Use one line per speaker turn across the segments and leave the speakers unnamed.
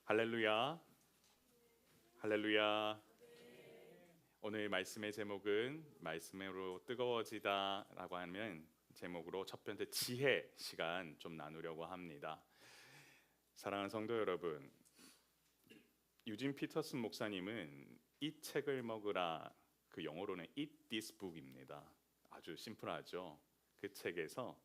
할렐루야, 할렐루야. 오늘 말씀의 제목은 말씀으로 뜨거워지다라고 하는 제목으로 첫 번째 지혜 시간 좀 나누려고 합니다. 사랑하는 성도 여러분, 유진 피터슨 목사님은 이 책을 먹으라, 그 영어로는 Eat This Book입니다. 아주 심플하죠. 그 책에서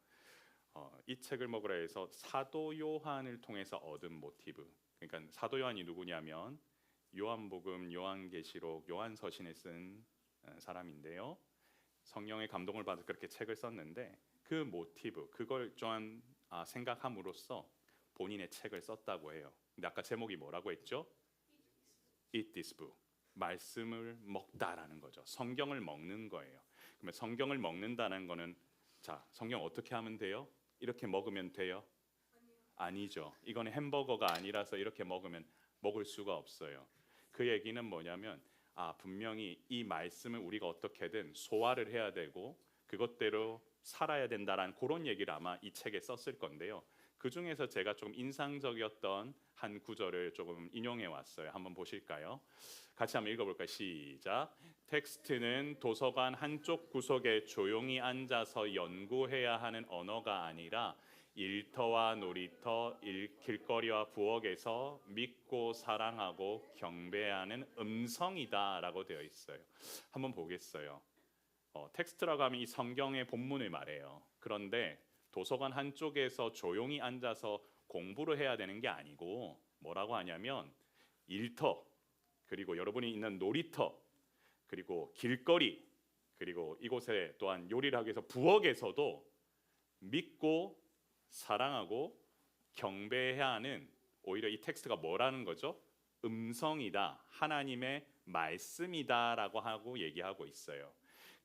이 책을 먹으라 해서 사도 요한을 통해서 얻은 모티브, 그러니까 사도 요한이 누구냐면 요한복음, 요한계시록, 요한서신을 쓴 사람인데요. 성령의 감동을 받아 그렇게 책을 썼는데 그 모티브, 그걸 좀 생각함으로써 본인의 책을 썼다고 해요. 근데 아까 제목이 뭐라고 했죠? Eat this book. 말씀을 먹다라는 거죠. 성경을 먹는 거예요. 그러면 성경을 먹는다는 거는, 자, 성경 어떻게 하면 돼요? 이렇게 먹으면 돼요? 아니죠. 이거는 햄버거가 아니라서 이렇게 먹을 수가 없어요. 그 얘기는 뭐냐면 분명히 이 말씀을 우리가 어떻게든 소화를 해야 되고 그것대로 살아야 된다라는 그런 얘기를 아마 이 책에 썼을 건데요. 그 중에서 제가 좀 인상적이었던 한 구절을 조금 인용해 왔어요. 한번 보실까요? 같이 한번 읽어볼까요? 시작. 텍스트는 도서관 한쪽 구석에 조용히 앉아서 연구해야 하는 언어가 아니라 일터와 놀이터, 길거리와 부엌에서 믿고 사랑하고 경배하는 음성이다라고 되어 있어요. 한번 보겠어요. 텍스트라고 하면 이 성경의 본문을 말해요. 그런데 도서관 한쪽에서 조용히 앉아서 공부를 해야 되는 게 아니고 뭐라고 하냐면 일터, 그리고 여러분이 있는 놀이터, 그리고 길거리, 그리고 이곳에 또한 요리를 하기 위해서 부엌에서도 믿고 사랑하고 경배해야 하는, 오히려 이 텍스트가 뭐라는 거죠? 음성이다, 하나님의 말씀이다라고 하고 얘기하고 있어요.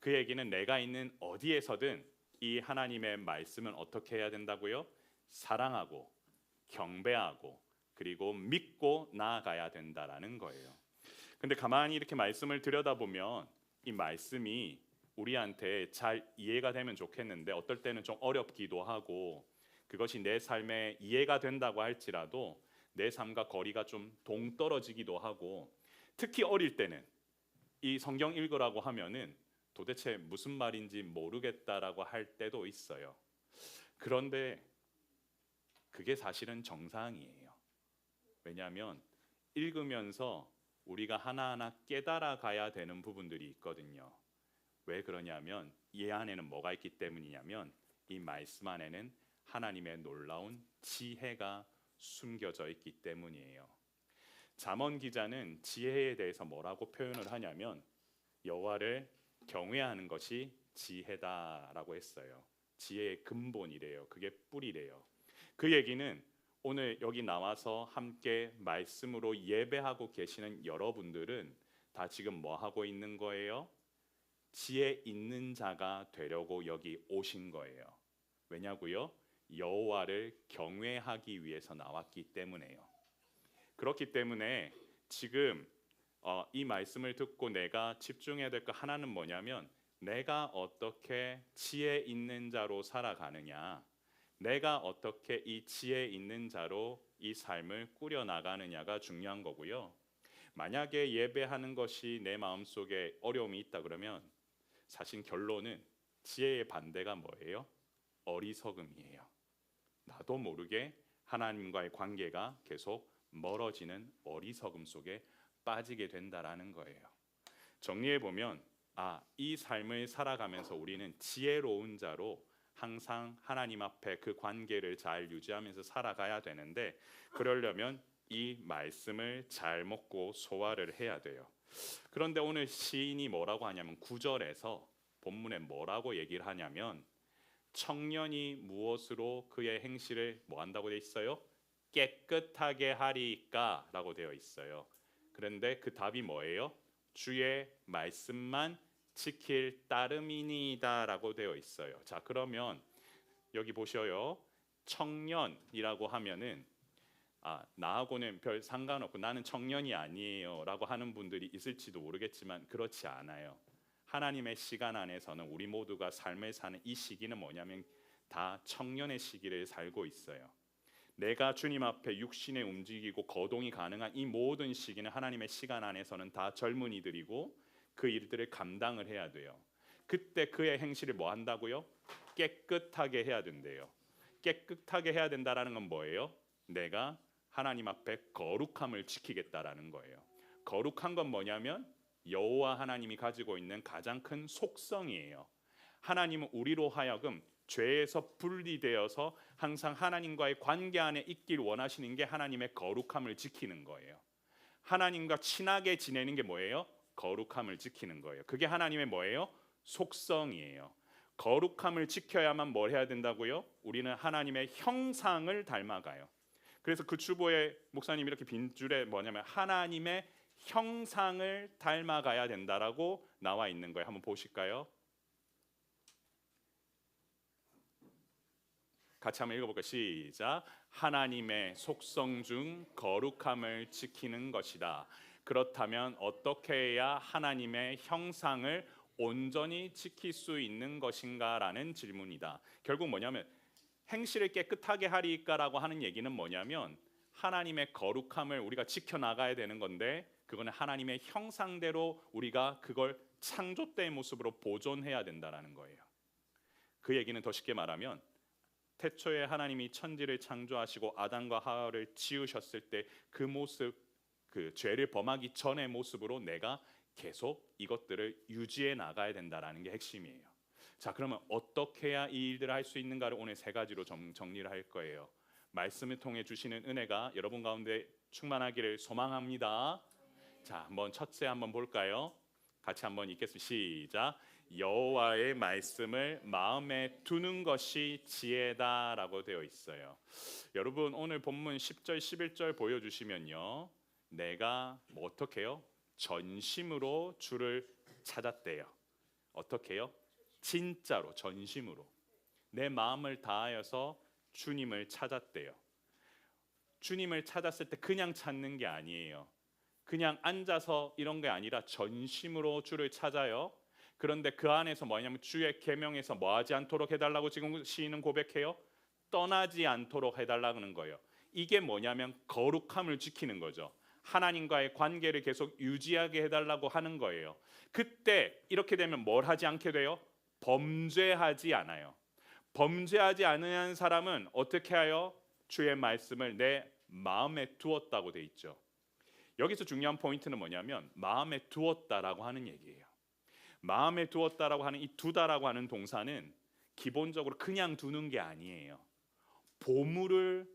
그 얘기는 내가 있는 어디에서든 이 하나님의 말씀은 어떻게 해야 된다고요? 사랑하고 경배하고 그리고 믿고 나아가야 된다라는 거예요. 근데 가만히 이렇게 말씀을 들여다보면 이 말씀이 우리한테 잘 이해가 되면 좋겠는데 어떨 때는 좀 어렵기도 하고, 그것이 내 삶에 이해가 된다고 할지라도 내 삶과 거리가 좀 동떨어지기도 하고, 특히 어릴 때는 이 성경 읽으라고 하면은 도대체 무슨 말인지 모르겠다라고 할 때도 있어요. 그런데 그게 사실은 정상이에요. 왜냐하면 읽으면서 우리가 하나하나 깨달아 가야 되는 부분들이 있거든요. 왜 그러냐면 이 안에는 뭐가 있기 때문이냐면 이 말씀 안에는 하나님의 놀라운 지혜가 숨겨져 있기 때문이에요. 잠언 기자는 지혜에 대해서 뭐라고 표현을 하냐면 여호와를 경외하는 것이 지혜다라고 했어요. 지혜의 근본이래요. 그게 뿌리래요. 그 얘기는 오늘 여기 나와서 함께 말씀으로 예배하고 계시는 여러분들은 다 지금 뭐 하고 있는 거예요? 지혜 있는 자가 되려고 여기 오신 거예요. 왜냐고요? 여호와를 경외하기 위해서 나왔기 때문에요. 그렇기 때문에 지금 이 말씀을 듣고 내가 집중해야 될 거 하나는 뭐냐면 내가 어떻게 지혜 있는 자로 살아가느냐, 내가 어떻게 이 지혜 있는 자로 이 삶을 꾸려나가느냐가 중요한 거고요. 만약에 예배하는 것이 내 마음속에 어려움이 있다 그러면 사실 결론은 지혜의 반대가 뭐예요? 어리석음이에요. 나도 모르게 하나님과의 관계가 계속 멀어지는 어리석음 속에 빠지게 된다라는 거예요. 정리해 보면 이 삶을 살아가면서 우리는 지혜로운 자로 항상 하나님 앞에 그 관계를 잘 유지하면서 살아가야 되는데, 그러려면 이 말씀을 잘 먹고 소화를 해야 돼요. 그런데 오늘 시인이 뭐라고 하냐면 9절에서 본문에 뭐라고 얘기를 하냐면 청년이 무엇으로 그의 행실을 뭐 한다고 되어 있어요? 깨끗하게 하리까 라고 되어 있어요. 그런데 그 답이 뭐예요? 주의 말씀만 지킬 따름이니이다 라고 되어 있어요. 자, 그러면 여기 보셔요. 청년이라고 하면은 나하고는 별 상관없고 나는 청년이 아니에요 라고 하는 분들이 있을지도 모르겠지만 그렇지 않아요. 하나님의 시간 안에서는 우리 모두가 삶을 사는 이 시기는 뭐냐면 다 청년의 시기를 살고 있어요. 내가 주님 앞에 육신에 움직이고 거동이 가능한 이 모든 시기는 하나님의 시간 안에서는 다 젊은이들이고 그 일들을 감당을 해야 돼요. 그때 그의 행실을 뭐 한다고요? 깨끗하게 해야 된대요. 깨끗하게 해야 된다라는 건 뭐예요? 내가 하나님 앞에 거룩함을 지키겠다라는 거예요. 거룩한 건 뭐냐면 여호와 하나님이 가지고 있는 가장 큰 속성이에요. 하나님은 우리로 하여금 죄에서 분리되어서 항상 하나님과의 관계 안에 있길 원하시는 게 하나님의 거룩함을 지키는 거예요. 하나님과 친하게 지내는 게 뭐예요? 거룩함을 지키는 거예요. 그게 하나님의 뭐예요? 속성이에요. 거룩함을 지켜야만 뭘 해야 된다고요? 우리는 하나님의 형상을 닮아가요. 그래서 그 주보에 목사님이 이렇게 빈 줄에 뭐냐면 하나님의 형상을 닮아가야 된다라고 나와 있는 거예요. 한번 보실까요? 같이 한번 읽어볼까요? 시작. 하나님의 속성 중 거룩함을 지키는 것이다. 그렇다면 어떻게 해야 하나님의 형상을 온전히 지킬 수 있는 것인가라는 질문이다. 결국 뭐냐면 행실을 깨끗하게 하리까라고 하는 얘기는 뭐냐면 하나님의 거룩함을 우리가 지켜나가야 되는 건데 그거는 하나님의 형상대로 우리가 그걸 창조 때의 모습으로 보존해야 된다라는 거예요. 그 얘기는 더 쉽게 말하면 태초에 하나님이 천지를 창조하시고 아담과 하와를 지으셨을 때 그 모습, 그 죄를 범하기 전의 모습으로 내가 계속 이것들을 유지해 나가야 된다라는 게 핵심이에요. 자, 그러면 어떻게 해야 이 일들을 할 수 있는가를 오늘 세 가지로 정리를 할 거예요. 말씀을 통해 주시는 은혜가 여러분 가운데 충만하기를 소망합니다. 자, 한번 첫째 한번 볼까요? 같이 한번 읽겠습니다. 시작. 여호와의 말씀을 마음에 두는 것이 지혜다라고 되어 있어요. 여러분 오늘 본문 10절 11절 보여주시면요, 내가 뭐 어떻게 해요? 전심으로 주를 찾았대요. 어떻게 해요? 진짜로 전심으로 내 마음을 다하여서 주님을 찾았대요. 주님을 찾았을 때 그냥 찾는 게 아니에요. 그냥 앉아서 이런 게 아니라 전심으로 주를 찾아요. 그런데 그 안에서 뭐냐면 주의 계명에서 뭐하지 않도록 해달라고 지금 시인은 고백해요. 떠나지 않도록 해달라는 거예요. 이게 뭐냐면 거룩함을 지키는 거죠. 하나님과의 관계를 계속 유지하게 해달라고 하는 거예요. 그때 이렇게 되면 뭘 하지 않게 돼요? 범죄하지 않아요. 범죄하지 않는 사람은 어떻게 하여? 주의 말씀을 내 마음에 두었다고 돼 있죠. 여기서 중요한 포인트는 뭐냐면 마음에 두었다라고 하는 얘기예요. 마음에 두었다라고 하는 이 두다라고 하는 동사는 기본적으로 그냥 두는 게 아니에요. 보물을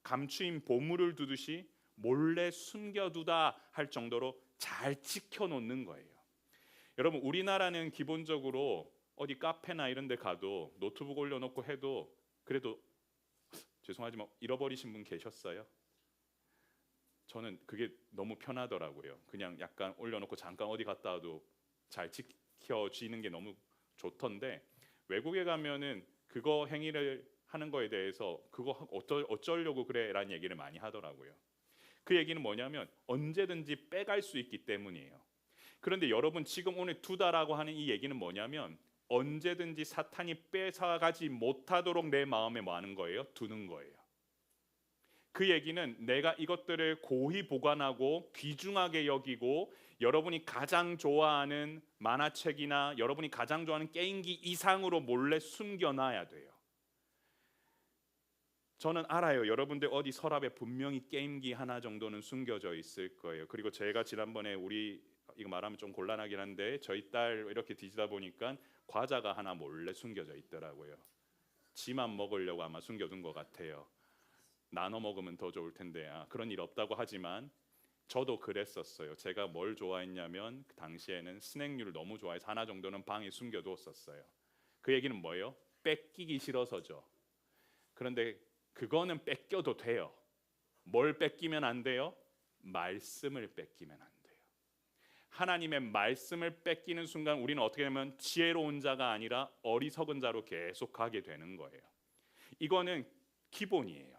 감추인 보물을 두듯이 몰래 숨겨두다 할 정도로 잘 지켜놓는 거예요. 여러분 우리나라는 기본적으로 어디 카페나 이런 데 가도 노트북 올려놓고 해도 그래도 죄송하지만 잃어버리신 분 계셨어요? 저는 그게 너무 편하더라고요. 그냥 약간 올려놓고 잠깐 어디 갔다 와도 잘 지켜지는 게 너무 좋던데 외국에 가면은 그거 행위를 하는 거에 대해서 그거 어쩌려고 그래라는 얘기를 많이 하더라고요. 그 얘기는 뭐냐면 언제든지 빼갈 수 있기 때문이에요. 그런데 여러분 지금 오늘 두다라고 하는 이 얘기는 뭐냐면 언제든지 사탄이 뺏어가지 못하도록 내 마음에 뭐 하는 거예요? 두는 거예요. 그 얘기는 내가 이것들을 고이 보관하고 귀중하게 여기고 여러분이 가장 좋아하는 만화책이나 여러분이 가장 좋아하는 게임기 이상으로 몰래 숨겨놔야 돼요. 저는 알아요. 여러분들 어디 서랍에 분명히 게임기 하나 정도는 숨겨져 있을 거예요. 그리고 제가 지난번에 우리 이거 말하면 좀 곤란하긴 한데 저희 딸 이렇게 뒤지다 보니까 과자가 하나 몰래 숨겨져 있더라고요. 지만 먹으려고 아마 숨겨둔 것 같아요. 나눠 먹으면 더 좋을 텐데 그런 일 없다고 하지만 저도 그랬었어요. 제가 뭘 좋아했냐면 그 당시에는 스낵류를 너무 좋아해서 하나 정도는 방에 숨겨두었었어요. 그 얘기는 뭐예요? 뺏기기 싫어서죠. 그런데 그거는 뺏겨도 돼요. 뭘 뺏기면 안 돼요? 말씀을 뺏기면 안 돼요. 하나님의 말씀을 뺏기는 순간 우리는 어떻게 되면 지혜로운 자가 아니라 어리석은 자로 계속 가게 되는 거예요. 이거는 기본이에요.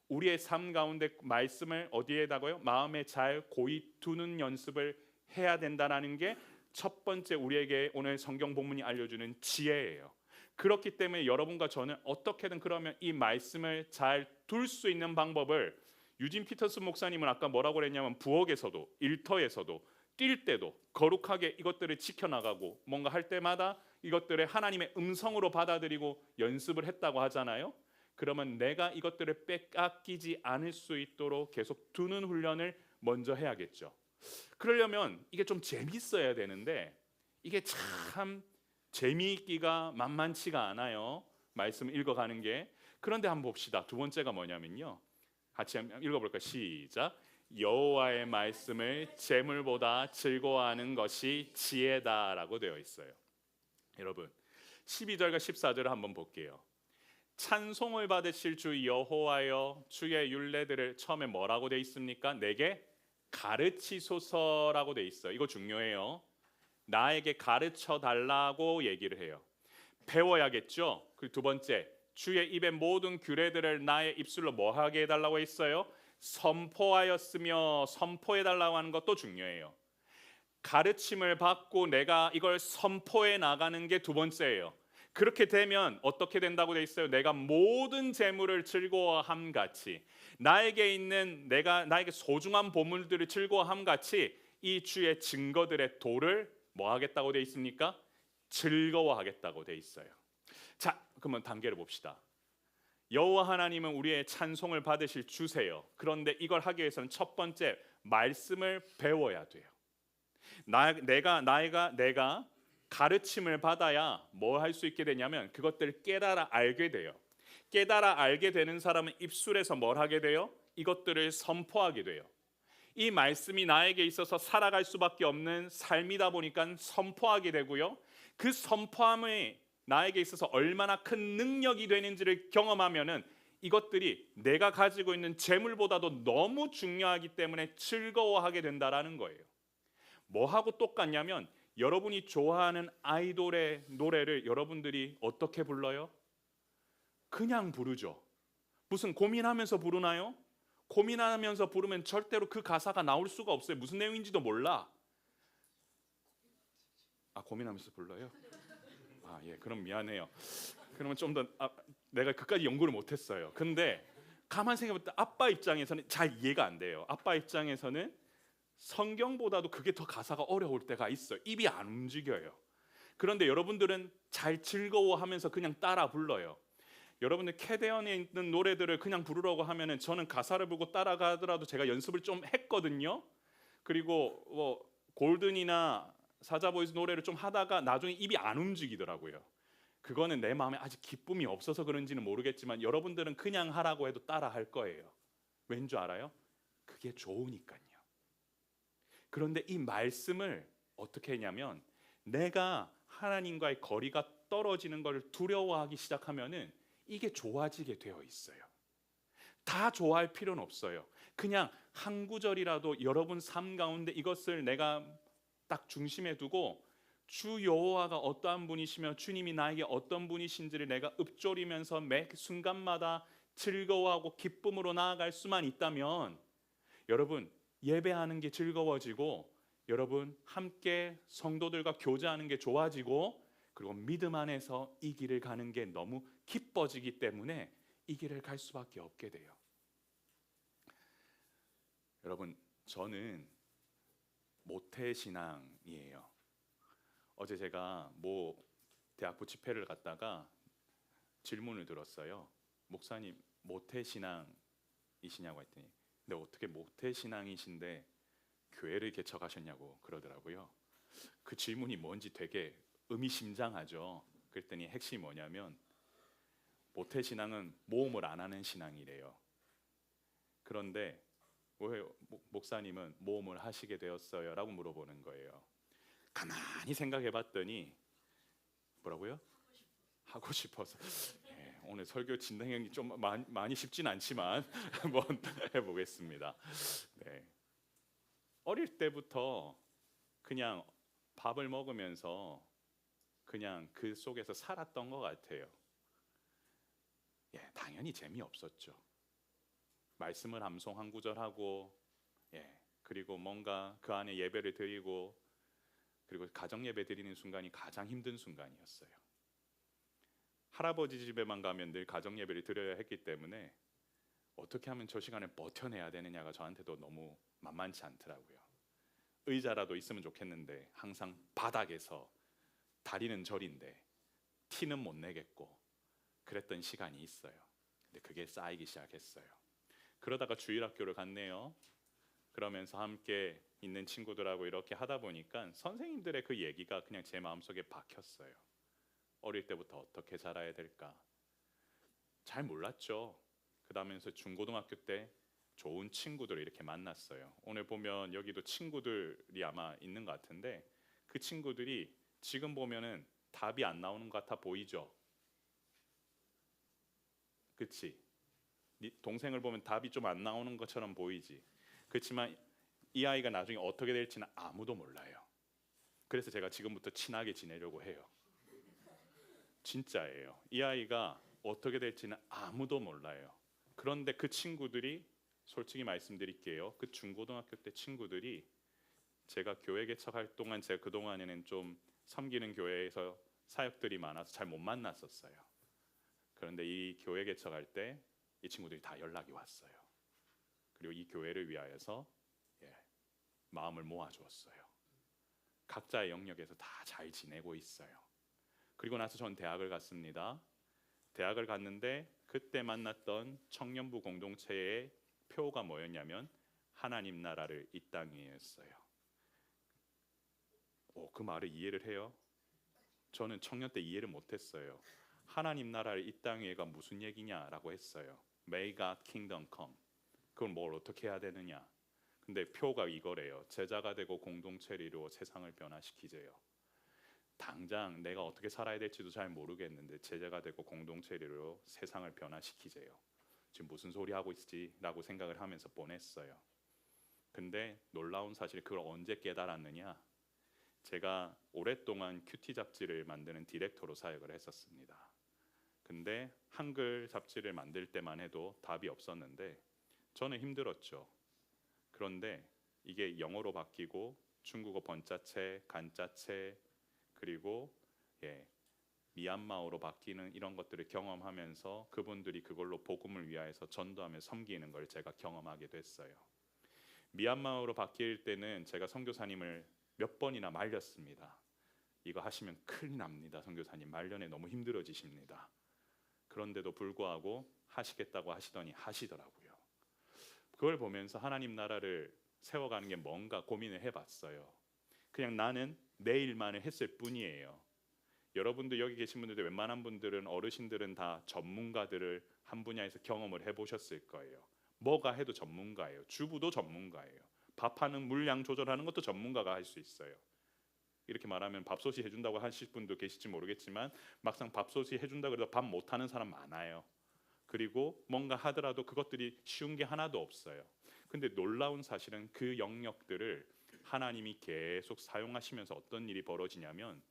우리의 삶 가운데 말씀을 어디에다가요? 마음에 잘 고이 두는 연습을 해야 된다는 게 첫 번째 우리에게 오늘 성경 본문이 알려주는 지혜예요. 그렇기 때문에 여러분과 저는 어떻게든 그러면 이 말씀을 잘 둘 수 있는 방법을 유진 피터슨 목사님은 아까 뭐라고 그랬냐면 부엌에서도 일터에서도 뛸 때도 거룩하게 이것들을 지켜나가고 뭔가 할 때마다 이것들을 하나님의 음성으로 받아들이고 연습을 했다고 하잖아요. 그러면 내가 이것들을 빼앗기지 않을 수 있도록 계속 두는 훈련을 먼저 해야겠죠. 그러려면 이게 좀 재밌어야 되는데 이게 참 재미있기가 만만치가 않아요. 말씀 읽어가는 게. 그런데 한번 봅시다. 두 번째가 뭐냐면요. 같이 한번 읽어볼까요? 시작. 여호와의 말씀을 재물보다 즐거워하는 것이 지혜다라고 되어 있어요. 여러분 12절과 14절을 한번 볼게요. 찬송을 받으실 주 여호와여 주의 율례들을 처음에 뭐라고 되어 있습니까? 내게 가르치소서라고 되어 있어요. 이거 중요해요. 나에게 가르쳐 달라고 얘기를 해요. 배워야겠죠. 그리고 두 번째, 주의 입의 모든 규례들을 나의 입술로 뭐 하게 해달라고 했어요? 선포하였으며 선포해 달라고 하는 것도 중요해요. 가르침을 받고 내가 이걸 선포해 나가는 게 두 번째예요. 그렇게 되면 어떻게 된다고 돼 있어요? 내가 모든 재물을 즐거워함 같이 나에게 있는 나에게 소중한 보물들을 즐거워함 같이 이 주의 증거들의 도를 뭐 하겠다고 돼 있습니까? 즐거워하겠다고 돼 있어요. 자, 그러면 단계를 봅시다. 여호와 하나님은 우리의 찬송을 받으실 주세요. 그런데 이걸 하기 위해서는 첫 번째 말씀을 배워야 돼요. 내가 가르침을 받아야 뭘 할 수 있게 되냐면 그것들을 깨달아 알게 돼요. 깨달아 알게 되는 사람은 입술에서 뭘 하게 돼요? 이것들을 선포하게 돼요. 이 말씀이 나에게 있어서 살아갈 수밖에 없는 삶이다 보니까 선포하게 되고요. 그 선포함이 나에게 있어서 얼마나 큰 능력이 되는지를 경험하면은 이것들이 내가 가지고 있는 재물보다도 너무 중요하기 때문에 즐거워하게 된다라는 거예요. 뭐하고 똑같냐면 여러분이 좋아하는 아이돌의 노래를 여러분들이 어떻게 불러요? 그냥 부르죠. 무슨 고민하면서 부르나요? 고민하면서 부르면 절대로 그 가사가 나올 수가 없어요. 무슨 내용인지도 몰라. 고민하면서 불러요? 예, 그럼 미안해요. 그러면 좀 더 내가 그까지 연구를 못했어요. 근데 가만 생각해볼 때 아빠 입장에서는 잘 이해가 안 돼요. 아빠 입장에서는 성경보다도 그게 더 가사가 어려울 때가 있어요. 입이 안 움직여요. 그런데 여러분들은 잘 즐거워하면서 그냥 따라 불러요. 여러분들 캐대언에 있는 노래들을 그냥 부르라고 하면은 저는 가사를 보고 따라가더라도 제가 연습을 좀 했거든요. 그리고 골든이나 사자보이스 노래를 좀 하다가 나중에 입이 안 움직이더라고요. 그거는 내 마음에 아직 기쁨이 없어서 그런지는 모르겠지만 여러분들은 그냥 하라고 해도 따라 할 거예요. 왠 줄 알아요? 그게 좋으니까요. 그런데 이 말씀을 어떻게 했냐면 내가 하나님과의 거리가 떨어지는 걸 두려워하기 시작하면은 이게 좋아지게 되어 있어요. 다 좋아할 필요는 없어요. 그냥 한 구절이라도 여러분 삶 가운데 이것을 내가 딱 중심에 두고 주 여호와가 어떠한 분이시며 주님이 나에게 어떤 분이신지를 내가 읊조리면서 매 순간마다 즐거워하고 기쁨으로 나아갈 수만 있다면 여러분 예배하는 게 즐거워지고 여러분 함께 성도들과 교제하는 게 좋아지고 그리고 믿음 안에서 이 길을 가는 게 너무 기뻐지기 때문에 이 길을 갈 수밖에 없게 돼요. 여러분 저는 모태신앙이에요. 어제 제가 대학부 집회를 갔다가 질문을 들었어요. 목사님 모태신앙이시냐고 했더니 근데 어떻게 모태신앙이신데 교회를 개척하셨냐고 그러더라고요. 그 질문이 뭔지 되게 의미심장하죠. 그랬더니 핵심이 뭐냐면 모태신앙은 모험을 안 하는 신앙이래요. 그런데 왜 목사님은 모험을 하시게 되었어요? 라고 물어보는 거예요. 가만히 생각해 봤더니 뭐라고요? 하고 싶어서. 오늘 설교 진행이 좀 많이 쉽진 않지만 한번 해보겠습니다. 네. 어릴 때부터 그냥 밥을 먹으면서 그냥 그 속에서 살았던 것 같아요. 당연히 재미없었죠. 말씀을 암송 한 구절 하고 그리고 뭔가 그 안에 예배를 드리고 그리고 가정 예배 드리는 순간이 가장 힘든 순간이었어요. 할아버지 집에만 가면 늘 가정 예배를 드려야 했기 때문에 어떻게 하면 저 시간을 버텨내야 되느냐가 저한테도 너무 만만치 않더라고요. 의자라도 있으면 좋겠는데 항상 바닥에서 다리는 저린데 티는 못 내겠고 그랬던 시간이 있어요. 근데 그게 쌓이기 시작했어요. 그러다가 주일학교를 갔네요. 그러면서 함께 있는 친구들하고 이렇게 하다 보니까 선생님들의 그 얘기가 그냥 제 마음속에 박혔어요. 어릴 때부터 어떻게 자라야 될까? 잘 몰랐죠. 그다음에서 중고등학교 때 좋은 친구들을 이렇게 만났어요. 오늘 보면 여기도 친구들이 아마 있는 것 같은데 그 친구들이 지금 보면은 답이 안 나오는 것 같아 보이죠? 그치? 네 동생을 보면 답이 좀 안 나오는 것처럼 보이지. 그렇지만 이 아이가 나중에 어떻게 될지는 아무도 몰라요. 그래서 제가 지금부터 친하게 지내려고 해요. 진짜예요. 이 아이가 어떻게 될지는 아무도 몰라요. 그런데 그 친구들이 솔직히 말씀드릴게요. 그 중고등학교 때 친구들이 제가 교회 개척할 동안 제가 그동안에는 좀 섬기는 교회에서 사역들이 많아서 잘 못 만났었어요. 그런데 이 교회 개척할 때 이 친구들이 다 연락이 왔어요. 그리고 이 교회를 위하여서 마음을 모아주었어요. 각자의 영역에서 다 잘 지내고 있어요. 그리고 나서 전 대학을 갔습니다. 대학을 갔는데 그때 만났던 청년부 공동체의 표가 뭐였냐면 하나님 나라를 이 땅에였어요. 그 말을 이해를 해요? 저는 청년 때 이해를 못했어요. 하나님 나라를 이 땅에가 무슨 얘기냐라고 했어요. May God kingdom come. 그걸 뭘 어떻게 해야 되느냐? 근데 표가 이거래요. 제자가 되고 공동체를 이루어 세상을 변화시키재요. 당장 내가 어떻게 살아야 될지도 잘 모르겠는데 제자가 되고 공동체를 이루어 세상을 변화시키재요. 지금 무슨 소리 하고 있지라고 생각을 하면서 보냈어요. 근데 놀라운 사실 그걸 언제 깨달았느냐? 제가 오랫동안 큐티 잡지를 만드는 디렉터로 사역을 했었습니다. 근데 한글 잡지를 만들 때만 해도 답이 없었는데 저는 힘들었죠. 그런데 이게 영어로 바뀌고 중국어 번자체, 간자체 그리고 미얀마어로 바뀌는 이런 것들을 경험하면서 그분들이 그걸로 복음을 위하여서 전도하며 섬기는 걸 제가 경험하게 됐어요. 미얀마어로 바뀔 때는 제가 선교사님을 몇 번이나 말렸습니다. 이거 하시면 큰일 납니다. 선교사님 말년에 너무 힘들어지십니다. 그런데도 불구하고 하시겠다고 하시더니 하시더라고요. 그걸 보면서 하나님 나라를 세워가는 게 뭔가 고민을 해봤어요. 그냥 나는 내 일만을 했을 뿐이에요. 여러분들 여기 계신 분들 웬만한 분들은 어르신들은 다 전문가들을 한 분야에서 경험을 해보셨을 거예요. 뭐가 해도 전문가예요. 주부도 전문가예요. 밥하는 물량 조절하는 것도 전문가가 할 수 있어요. 이렇게 말하면 밥솥이 해준다고 하실 분도 계실지 모르겠지만 막상 밥솥이 해준다 그래도 밥 못하는 사람 많아요. 그리고 뭔가 하더라도 그것들이 쉬운 게 하나도 없어요. 근데 놀라운 사실은 그 영역들을 하나님이 계속 사용하시면서 어떤 일이 벌어지냐면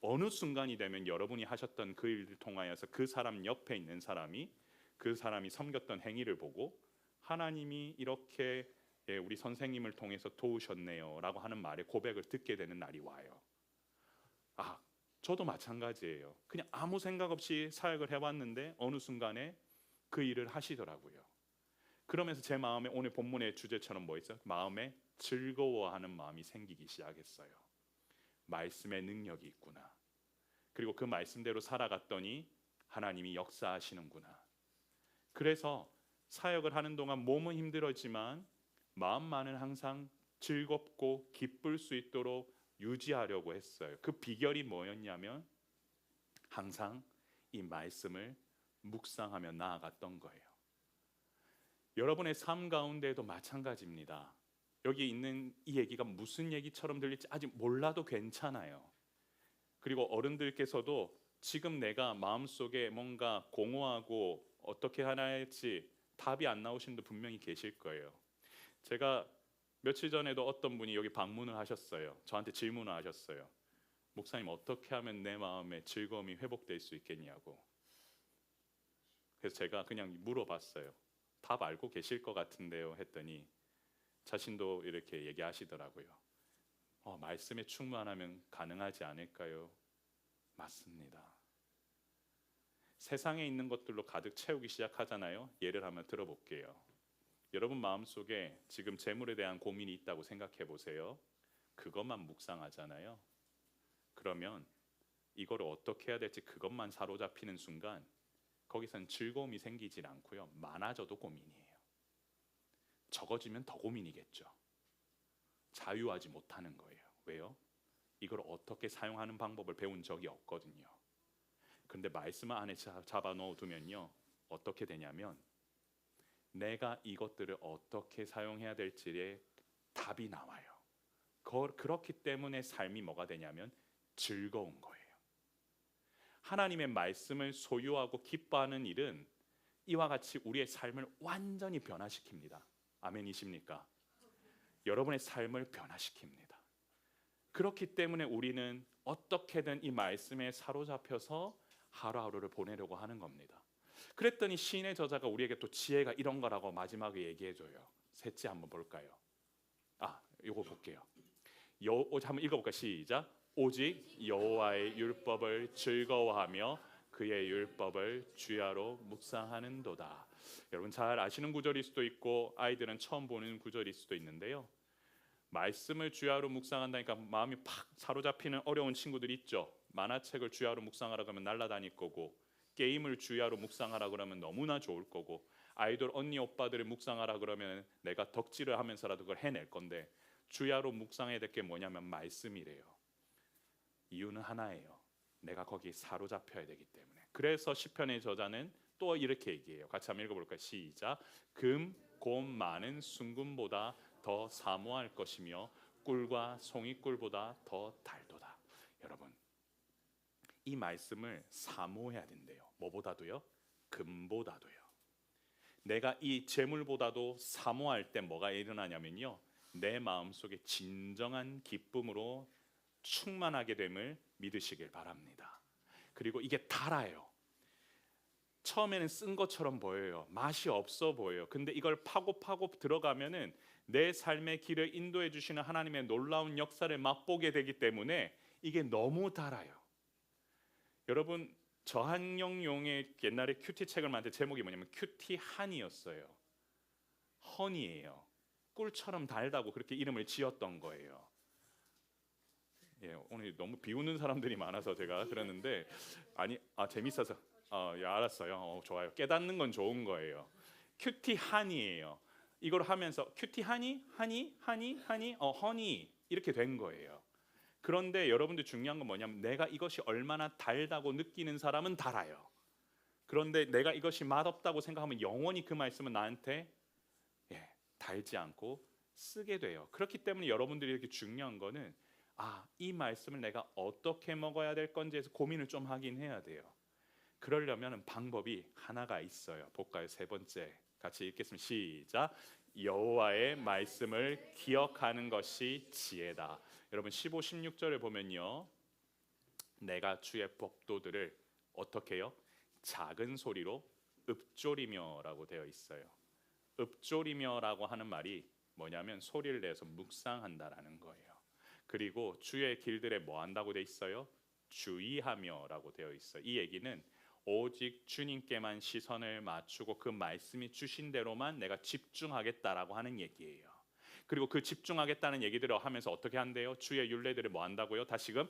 어느 순간이 되면 여러분이 하셨던 그 일을 통하여서 그 사람 옆에 있는 사람이 그 사람이 섬겼던 행위를 보고 하나님이 이렇게 우리 선생님을 통해서 도우셨네요 라고 하는 말에 고백을 듣게 되는 날이 와요. 저도 마찬가지예요. 그냥 아무 생각 없이 사역을 해왔는데 어느 순간에 그 일을 하시더라고요. 그러면서 제 마음에 오늘 본문의 주제처럼 뭐 있어요? 마음에 즐거워하는 마음이 생기기 시작했어요. 말씀의 능력이 있구나. 그리고 그 말씀대로 살아갔더니 하나님이 역사하시는구나. 그래서 사역을 하는 동안 몸은 힘들었지만 마음만은 항상 즐겁고 기쁠 수 있도록 유지하려고 했어요. 그 비결이 뭐였냐면 항상 이 말씀을 묵상하며 나아갔던 거예요. 여러분의 삶 가운데에도 마찬가지입니다. 여기 있는 이 얘기가 무슨 얘기처럼 들릴지 아직 몰라도 괜찮아요. 그리고 어른들께서도 지금 내가 마음속에 뭔가 공허하고 어떻게 하나 할지 답이 안 나오신 분도 분명히 계실 거예요. 제가 며칠 전에도 어떤 분이 여기 방문을 하셨어요. 저한테 질문을 하셨어요. 목사님 어떻게 하면 내 마음의 즐거움이 회복될 수 있겠냐고. 그래서 제가 그냥 물어봤어요. 답 알고 계실 것 같은데요 했더니 자신도 이렇게 얘기하시더라고요. 말씀에 충만하면 가능하지 않을까요? 맞습니다. 세상에 있는 것들로 가득 채우기 시작하잖아요. 예를 한번 들어볼게요. 여러분 마음속에 지금 재물에 대한 고민이 있다고 생각해 보세요. 그것만 묵상하잖아요. 그러면 이걸 어떻게 해야 될지 그것만 사로잡히는 순간 거기선 즐거움이 생기질 않고요. 많아져도 고민이에요. 적어지면 더 고민이겠죠. 자유하지 못하는 거예요. 왜요? 이걸 어떻게 사용하는 방법을 배운 적이 없거든요. 그런데 말씀 안에 잡아 넣어두면요, 어떻게 되냐면 내가 이것들을 어떻게 사용해야 될지에 답이 나와요. 그렇기 때문에 삶이 뭐가 되냐면 즐거운 거예요. 하나님의 말씀을 소유하고 기뻐하는 일은 이와 같이 우리의 삶을 완전히 변화시킵니다. 아멘이십니까? 여러분의 삶을 변화시킵니다. 그렇기 때문에 우리는 어떻게든 이 말씀에 사로잡혀서 하루하루를 보내려고 하는 겁니다. 그랬더니 시인의 저자가 우리에게 또 지혜가 이런 거라고 마지막에 얘기해줘요. 셋째 한번 볼까요? 이거 볼게요. 한번 읽어볼까? 시작. 오직 여호와의 율법을 즐거워하며 그의 율법을 주야로 묵상하는도다. 여러분 잘 아시는 구절일 수도 있고 아이들은 처음 보는 구절일 수도 있는데요. 말씀을 주야로 묵상한다니까 마음이 팍 사로잡히는 어려운 친구들 있죠. 만화책을 주야로 묵상하라 그러면 날아다닐 거고, 게임을 주야로 묵상하라 그러면 너무나 좋을 거고, 아이돌 언니 오빠들을 묵상하라 그러면 내가 덕질을 하면서라도 그걸 해낼 건데, 주야로 묵상해야 될 게 뭐냐면 말씀이래요. 이유는 하나예요. 내가 거기에 사로잡혀야 되기 때문에. 그래서 시편의 저자는 또 이렇게 얘기해요. 같이 한번 읽어볼까요? 시작. 금, 곰 많은 순금보다 더 사모할 것이며 꿀과 송이꿀보다 더 달도다. 여러분, 이 말씀을 사모해야 된대요. 뭐보다도요? 금보다도요. 내가 이 재물보다도 사모할 때 뭐가 일어나냐면요, 내 마음속에 진정한 기쁨으로 충만하게 됨을 믿으시길 바랍니다. 그리고 이게 달아요. 처음에는 쓴 것처럼 보여요. 맛이 없어 보여요. 근데 이걸 파고 들어가면은 내 삶의 길을 인도해 주시는 하나님의 놀라운 역사를 맛보게 되기 때문에 이게 너무 달아요. 여러분, 저한영용의 옛날에 큐티 책을 만들 제목이 뭐냐면 큐티 한이었어요. 허니예요. 꿀처럼 달다고 그렇게 이름을 지었던 거예요. 오늘 너무 비웃는 사람들이 많아서 제가 그랬는데 재밌어서 알았어요. 좋아요. 깨닫는 건 좋은 거예요. 큐티 한이에요. 이걸 하면서 큐티 하니 허니 이렇게 된 거예요. 그런데 여러분들 중요한 건 뭐냐면 내가 이것이 얼마나 달다고 느끼는 사람은 달아요. 그런데 내가 이것이 맛없다고 생각하면 영원히 그 말씀은 나한테 달지 않고 쓰게 돼요. 그렇기 때문에 여러분들이 이렇게 중요한 거는 이 말씀을 내가 어떻게 먹어야 될 건지에서 고민을 좀 하긴 해야 돼요. 그러려면 방법이 하나가 있어요. 볼까요? 세 번째 같이 읽겠습니다. 시작. 여호와의 말씀을 기억하는 것이 지혜다. 여러분 15, 16절을 보면요, 내가 주의 법도들을 어떻게 해요? 작은 소리로 읊조리며라고 되어 있어요. 읊조리며라고 하는 말이 뭐냐면 소리를 내서 묵상한다라는 거예요. 그리고 주의 길들에 뭐 한다고 되어 있어요? 주의하며라고 되어 있어요. 이 얘기는 오직 주님께만 시선을 맞추고 그 말씀이 주신 대로만 내가 집중하겠다라고 하는 얘기예요. 그리고 그 집중하겠다는 얘기들을 하면서 어떻게 한대요? 주의 율례들을 뭐 한다고요? 다시금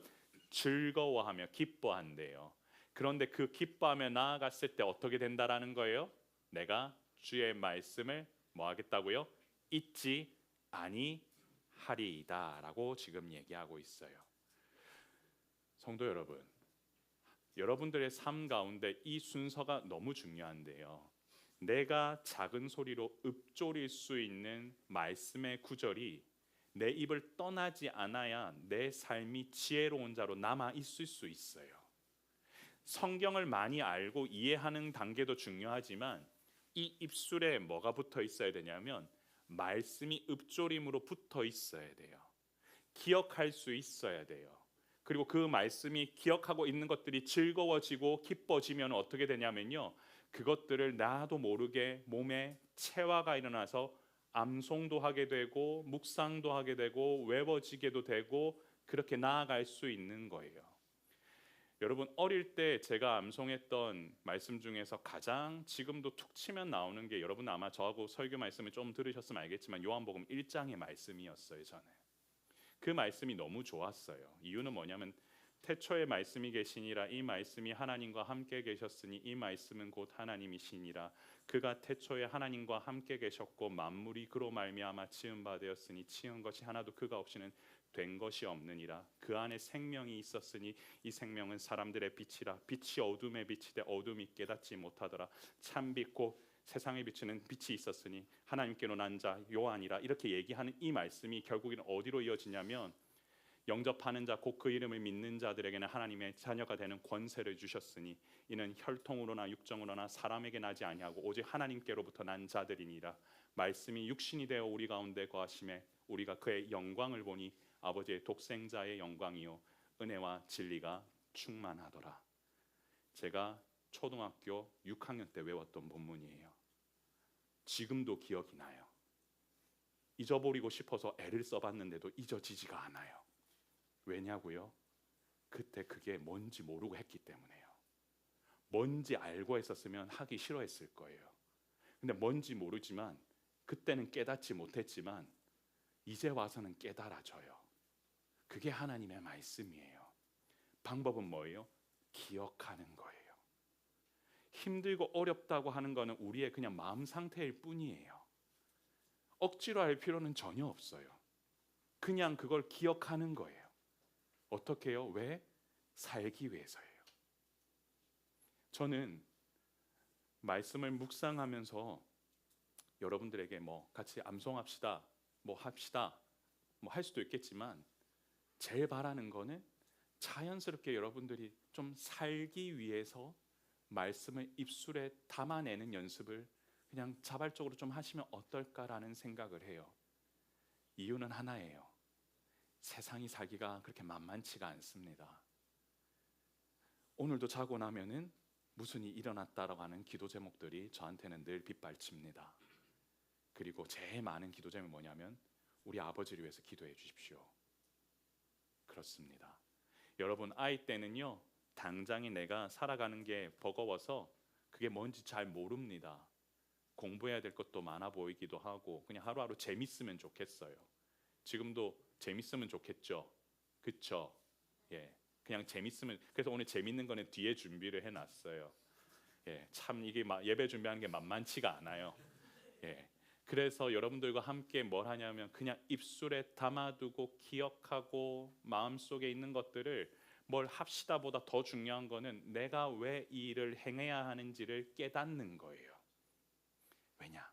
즐거워하며 기뻐한대요. 그런데 그 기뻐하며 나아갔을 때 어떻게 된다라는 거예요? 내가 주의 말씀을 뭐 하겠다고요? 잊지 아니하리이다라고 지금 얘기하고 있어요. 성도 여러분, 여러분들의 삶 가운데 이 순서가 너무 중요한데요. 내가 작은 소리로 읊조릴 수 있는 말씀의 구절이 내 입을 떠나지 않아야 내 삶이 지혜로운 자로 남아 있을 수 있어요. 성경을 많이 알고 이해하는 단계도 중요하지만 이 입술에 뭐가 붙어 있어야 되냐면 말씀이 읊조림으로 붙어 있어야 돼요. 기억할 수 있어야 돼요. 그리고 그 말씀이 기억하고 있는 것들이 즐거워지고 기뻐지면 어떻게 되냐면요, 그것들을 나도 모르게 몸에 체화가 일어나서 암송도 하게 되고 묵상도 하게 되고 외워지게도 되고 그렇게 나아갈 수 있는 거예요. 여러분 어릴 때 제가 암송했던 말씀 중에서 가장 지금도 툭 치면 나오는 게, 여러분 아마 저하고 설교 말씀을 좀 들으셨으면 알겠지만 요한복음 1장의 말씀이었어요. 저는 그 말씀이 너무 좋았어요. 이유는 뭐냐면 태초에 말씀이 계시니라, 이 말씀이 하나님과 함께 계셨으니 이 말씀은 곧 하나님이시니라. 그가 태초에 하나님과 함께 계셨고 만물이 그로 말미암아 지은 바 되었으니 지은 것이 하나도 그가 없이는 된 것이 없느니라. 그 안에 생명이 있었으니 이 생명은 사람들의 빛이라. 빛이 어둠에 비치되 어둠이 깨닫지 못하더라. 참빛 곧 세상에 비추는 빛이 있었으니 하나님께로 난 자 요한이라. 이렇게 얘기하는 이 말씀이 결국에는 어디로 이어지냐면, 영접하는 자 곧 그 이름을 믿는 자들에게는 하나님의 자녀가 되는 권세를 주셨으니 이는 혈통으로나 육정으로나 사람에게 나지 아니하고 오직 하나님께로부터 난 자들이니라. 말씀이 육신이 되어 우리 가운데 거하심에 우리가 그의 영광을 보니 아버지의 독생자의 영광이요 은혜와 진리가 충만하더라. 제가 초등학교 6학년 때 외웠던 본문이에요. 지금도 기억이 나요. 잊어버리고 싶어서 애를 써봤는데도 잊어지지가 않아요. 왜냐고요? 그때 그게 뭔지 모르고 했기 때문에요. 뭔지 알고 했었으면 하기 싫어했을 거예요. 근데 뭔지 모르지만 그때는 깨닫지 못했지만 이제 와서는 깨달아져요. 그게 하나님의 말씀이에요. 방법은 뭐예요? 기억하는 거예요. 힘들고 어렵다고 하는 거는 우리의 그냥 마음 상태일 뿐이에요. 억지로 할 필요는 전혀 없어요. 그냥 그걸 기억하는 거예요. 어떻게 해요? 왜? 살기 위해서예요. 저는 말씀을 묵상하면서 여러분들에게 뭐 같이 암송합시다, 뭐 합시다, 뭐 할 수도 있겠지만 제일 바라는 거는 자연스럽게 여러분들이 좀 살기 위해서 말씀을 입술에 담아내는 연습을 그냥 자발적으로 좀 하시면 어떨까라는 생각을 해요. 이유는 하나예요. 세상이 살기가 그렇게 만만치가 않습니다. 오늘도 자고 나면은 무슨 일이 일어났다라고 하는 기도 제목들이 저한테는 늘 빗발칩니다. 그리고 제일 많은 기도 제목이 뭐냐면 우리 아버지를 위해서 기도해 주십시오. 그렇습니다. 여러분 아이 때는요, 당장에 내가 살아가는 게 버거워서 그게 뭔지 잘 모릅니다. 공부해야 될 것도 많아 보이기도 하고 그냥 하루하루 재밌으면 좋겠어요. 지금도 재밌으면 좋겠죠. 그쵸? 예, 그냥 재밌으면. 그래서 오늘 재밌는 거는 뒤에 준비를 해놨어요. 예, 참 이게 예배 준비하는 게 만만치가 않아요. 예, 그래서 여러분들과 함께 뭘 하냐면 그냥 입술에 담아두고 기억하고 마음속에 있는 것들을 뭘 합시다보다 더 중요한 거는 내가 왜 이 일을 행해야 하는지를 깨닫는 거예요. 왜냐?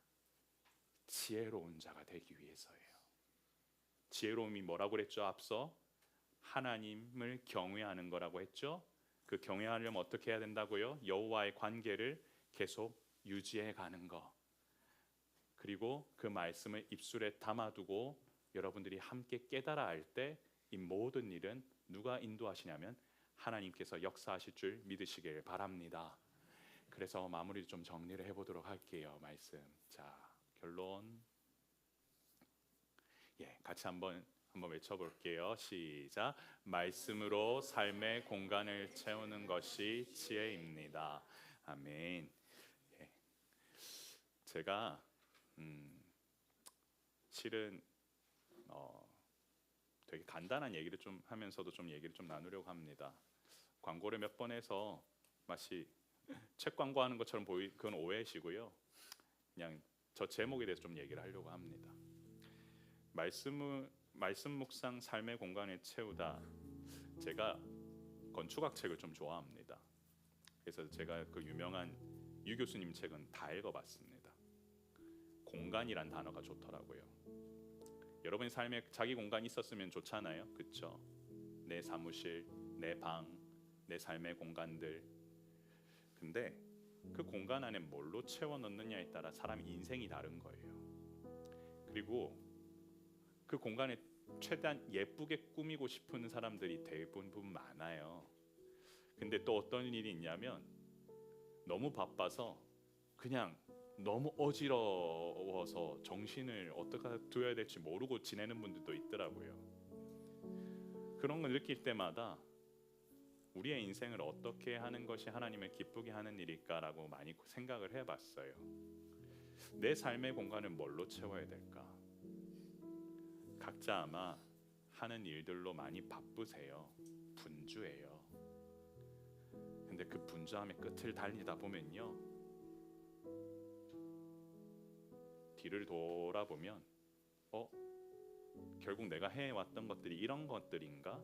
지혜로운 자가 되기 위해서예요. 지혜로움이 뭐라고 그랬죠? 앞서 하나님을 경외하는 거라고 했죠. 그 경외하려면 어떻게 해야 된다고요? 여호와의 관계를 계속 유지해 가는 거. 그리고 그 말씀을 입술에 담아두고 여러분들이 함께 깨달아 할 때 이 모든 일은 누가 인도하시냐면 하나님께서 역사하실 줄 믿으시길 바랍니다. 그래서 마무리 좀 정리를 해보도록 할게요. 말씀. 자, 결론. 예, 같이 한번 외쳐볼게요. 시작. 말씀으로 삶의 공간을 채우는 것이 지혜입니다. 아멘. 예. 제가 실은 되게 간단한 얘기를 좀 하면서도 좀 얘기를 좀 나누려고 합니다. 광고를 몇 번 해서 마치 책 광고하는 것처럼 그건 오해시고요. 그냥 저 제목에 대해서 좀 얘기를 하려고 합니다. 말씀 묵상 삶의 공간을 채우다. 제가 건축학 책을 좀 좋아합니다. 그래서 제가 그 유명한 유 교수님 책은 다 읽어봤습니다. 공간이란 단어가 좋더라고요. 여러분의 삶에 자기 공간이 있었으면 좋잖아요. 그렇죠? 내 사무실, 내 방, 내 삶의 공간들. 근데 그 공간 안에 뭘로 채워 넣느냐에 따라 사람 인생이 다른 거예요. 그리고 그 공간에 최대한 예쁘게 꾸미고 싶은 사람들이 대부분 많아요. 근데 또 어떤 일이 있냐면 너무 바빠서 그냥 너무 어지러워서 정신을 어떻게 두어야 될지 모르고 지내는 분들도 있더라고요. 그런 걸 느낄 때마다 우리의 인생을 어떻게 하는 것이 하나님을 기쁘게 하는 일일까라고 많이 생각을 해봤어요. 내 삶의 공간을 뭘로 채워야 될까? 각자 아마 하는 일들로 많이 바쁘세요. 분주해요. 근데 그 분주함의 끝을 달리다 보면요, 뒤를 돌아보면 결국 내가 해왔던 것들이 이런 것들인가?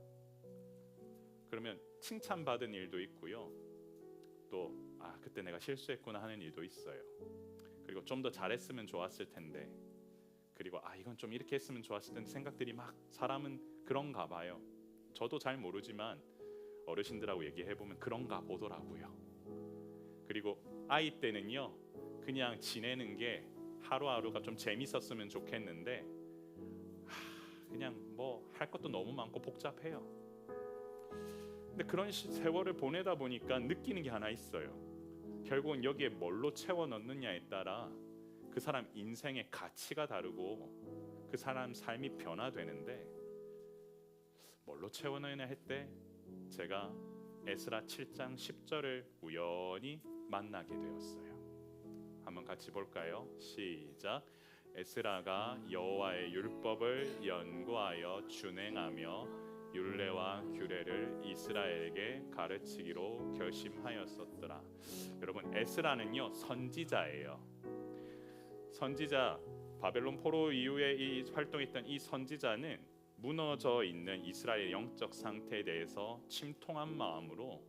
그러면 칭찬받은 일도 있고요, 또 그때 내가 실수했구나 하는 일도 있어요. 그리고 좀 더 잘했으면 좋았을 텐데, 그리고 이건 좀 이렇게 했으면 좋았을 텐데 생각들이 막, 사람은 그런가 봐요. 저도 잘 모르지만 어르신들하고 얘기해보면 그런가 보더라고요. 그리고 아이 때는요, 그냥 지내는 게 하루하루가 좀 재밌었으면 좋겠는데 그냥 뭐 할 것도 너무 많고 복잡해요. 근데 그런 세월을 보내다 보니까 느끼는 게 하나 있어요. 결국은 여기에 뭘로 채워 넣느냐에 따라 그 사람 인생의 가치가 다르고 그 사람 삶이 변화되는데, 뭘로 채워 넣느냐 할 때 제가 에스라 7장 10절을 우연히 만나게 되었어요. 한번 같이 볼까요? 시작. 에스라가 여호와의 율법을 연구하여 준행하며 율례와 규례를 이스라엘에게 가르치기로 결심하였었더라. 여러분, 에스라는요 선지자예요. 선지자, 바벨론 포로 이후에 이 활동했던 이 선지자는 무너져 있는 이스라엘의 영적 상태에 대해서 침통한 마음으로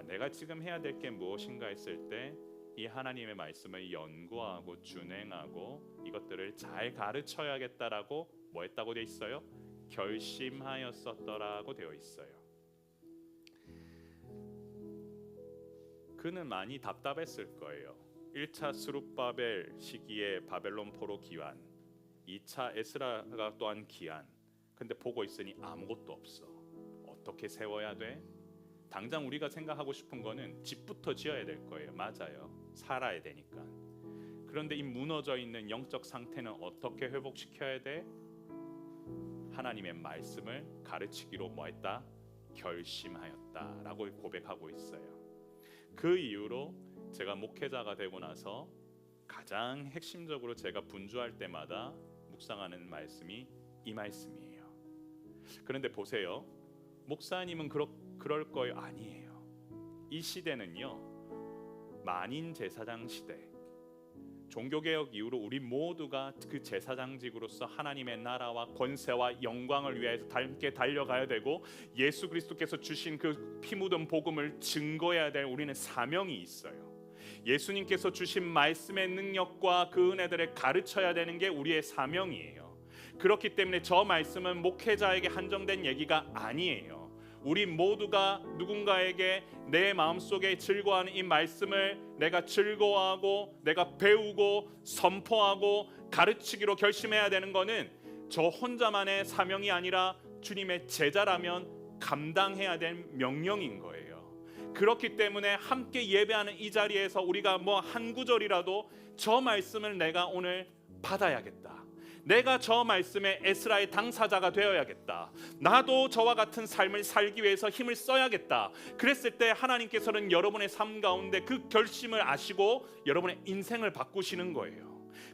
내가 지금 해야 될 게 무엇인가 했을 때 이 하나님의 말씀을 연구하고 준행하고 이것들을 잘 가르쳐야겠다라고 뭐 했다고 되어 있어요? 결심하였었더라고 되어 있어요. 그는 많이 답답했을 거예요. 1차 스룹바벨 시기에 바벨론 포로 기환, 2차 에스라가 또한 기환. 근데 보고 있으니 아무것도 없어. 어떻게 세워야 돼? 당장 우리가 생각하고 싶은 거는 집부터 지어야 될 거예요. 맞아요. 살아야 되니까. 그런데 이 무너져 있는 영적 상태는 어떻게 회복시켜야 돼? 하나님의 말씀을 가르치기로 뭐했다? 결심하였다라고 고백하고 있어요. 그 이후로 제가 목회자가 되고 나서 가장 핵심적으로 제가 분주할 때마다 묵상하는 말씀이 이 말씀이에요. 그런데 보세요. 목사님은 그럴 거예요? 아니에요. 이 시대는요, 만인 제사장 시대, 종교개혁 이후로 우리 모두가 그 제사장직으로서 하나님의 나라와 권세와 영광을 위해서 함께 달려가야 되고, 예수 그리스도께서 주신 그 피 묻은 복음을 증거해야 될 우리는 사명이 있어요. 예수님께서 주신 말씀의 능력과 그 은혜들을 가르쳐야 되는 게 우리의 사명이에요. 그렇기 때문에 저 말씀은 목회자에게 한정된 얘기가 아니에요. 우리 모두가 누군가에게 내 마음속에 즐거워하는 이 말씀을 내가 즐거워하고 내가 배우고 선포하고 가르치기로 결심해야 되는 것은 저 혼자만의 사명이 아니라 주님의 제자라면 감당해야 될 명령인 거예요. 그렇기 때문에 함께 예배하는 이 자리에서 우리가 뭐 한 구절이라도 저 말씀을 내가 오늘 받아야겠다, 내가 저 말씀의 에스라의 당사자가 되어야겠다, 나도 저와 같은 삶을 살기 위해서 힘을 써야겠다, 그랬을 때 하나님께서는 여러분의 삶 가운데 그 결심을 아시고 여러분의 인생을 바꾸시는 거예요.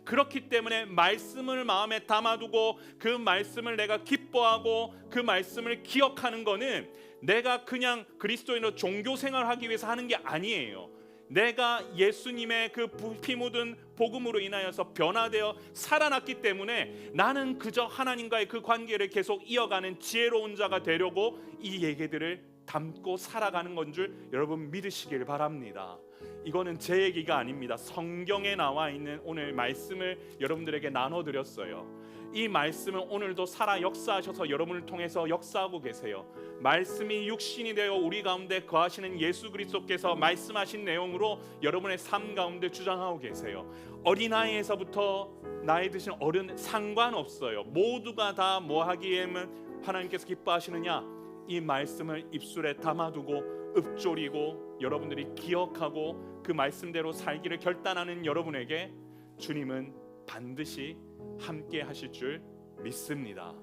그렇기 때문에 말씀을 마음에 담아두고 그 말씀을 내가 기뻐하고 그 말씀을 기억하는 거는 내가 그냥 그리스도인으로 종교 생활하기 위해서 하는 게 아니에요. 내가 예수님의 그 피 묻은 복음으로 인하여서 변화되어 살아났기 때문에 나는 그저 하나님과의 그 관계를 계속 이어가는 지혜로운 자가 되려고 이 얘기들을 담고 살아가는 건 줄 여러분 믿으시길 바랍니다. 이거는 제 얘기가 아닙니다. 성경에 나와 있는 오늘 말씀을 여러분들에게 나눠드렸어요. 이 말씀은 오늘도 살아 역사하셔서 여러분을 통해서 역사하고 계세요. 말씀이 육신이 되어 우리 가운데 거하시는 예수 그리스도께서 말씀하신 내용으로 여러분의 삶 가운데 주장하고 계세요. 어린아이에서부터 나이 드신 어른 상관없어요. 모두가 다 뭐 하기에는 하나님께서 기뻐하시느냐? 이 말씀을 입술에 담아두고 읊조리고 여러분들이 기억하고 그 말씀대로 살기를 결단하는 여러분에게 주님은 반드시 함께 하실 줄 믿습니다.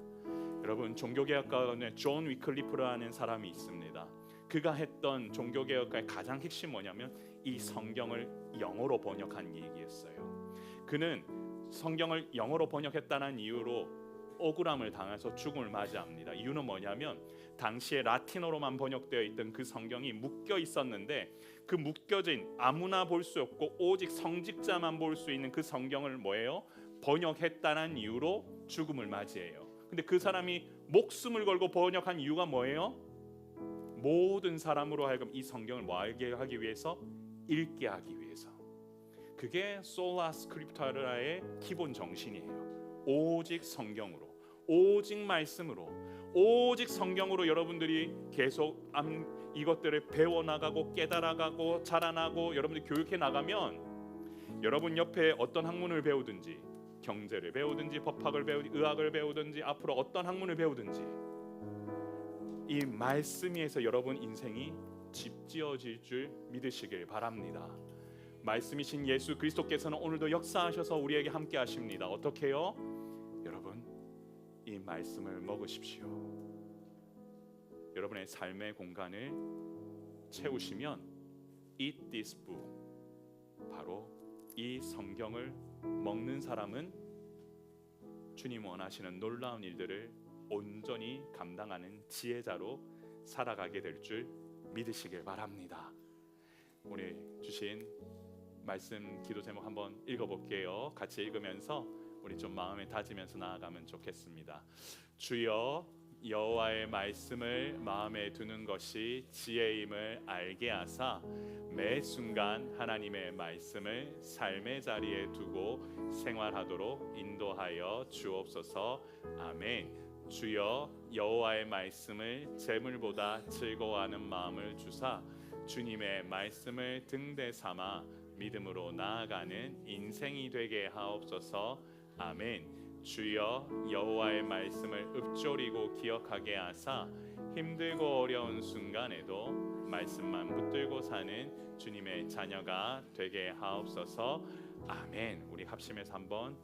여러분, 종교개혁가의 존 위클리프라는 사람이 있습니다. 그가 했던 종교개혁가의 가장 핵심 뭐냐면 이 성경을 영어로 번역한 얘기였어요. 그는 성경을 영어로 번역했다는 이유로 억울함을 당해서 죽음을 맞이합니다. 이유는 뭐냐면 당시에 라틴어로만 번역되어 있던 그 성경이 묶여 있었는데 그 묶여진 아무나 볼 수 없고 오직 성직자만 볼 수 있는 그 성경을 뭐예요? 번역했다는 이유로 죽음을 맞이해요. 근데 그 사람이 목숨을 걸고 번역한 이유가 뭐예요? 모든 사람으로 하여금 이 성경을 뭐 알게 하기 위해서? 읽게 하기 위해서. 그게 솔라 스크립투라의 기본 정신이에요. 오직 성경으로, 오직 말씀으로, 오직 성경으로 여러분들이 계속 이것들을 배워나가고 깨달아가고 자라나고 여러분들이 교육해 나가면 여러분 옆에 어떤 학문을 배우든지 경제를 배우든지 법학을 배우든지 의학을 배우든지 앞으로 어떤 학문을 배우든지 이 말씀 위에서 여러분 인생이 집지어질 줄 믿으시길 바랍니다. 말씀이신 예수 그리스도께서는 오늘도 역사하셔서 우리에게 함께 하십니다. 어떻게 해요? 여러분 이 말씀을 먹으십시오. 여러분의 삶의 공간을 채우시면 Eat this book, 바로 이 성경을 먹는 사람은 주님 원하시는 놀라운 일들을 온전히 감당하는 지혜자로 살아가게 될 줄 믿으시길 바랍니다. 오늘 주신 말씀 기도 제목 한번 읽어볼게요. 같이 읽으면서 우리 좀 마음에 다지면서 나아가면 좋겠습니다. 주여, 여호와의 말씀을 마음에 두는 것이 지혜임을 알게 하사 매 순간 하나님의 말씀을 삶의 자리에 두고 생활하도록 인도하여 주옵소서. 아멘. 주여, 여호와의 말씀을 재물보다 즐거워하는 마음을 주사 주님의 말씀을 등대 삼아 믿음으로 나아가는 인생이 되게 하옵소서. 아멘. 주여, 여호와의 말씀을 읊조리고 기억하게 하사 힘들고 어려운 순간에도 말씀만 붙들고 사는 주님의 자녀가 되게 하옵소서. 아멘. 우리 합심해서 한번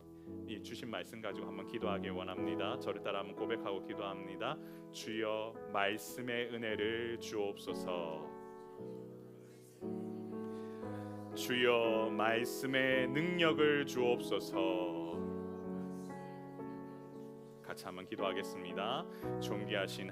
이 주신 말씀 가지고 한번 기도하길 원합니다. 저를 따라 한번 고백하고 기도합니다. 주여, 말씀의 은혜를 주옵소서. 주여, 말씀의 능력을 주옵소서. 같이 한번 기도하겠습니다. 존귀하신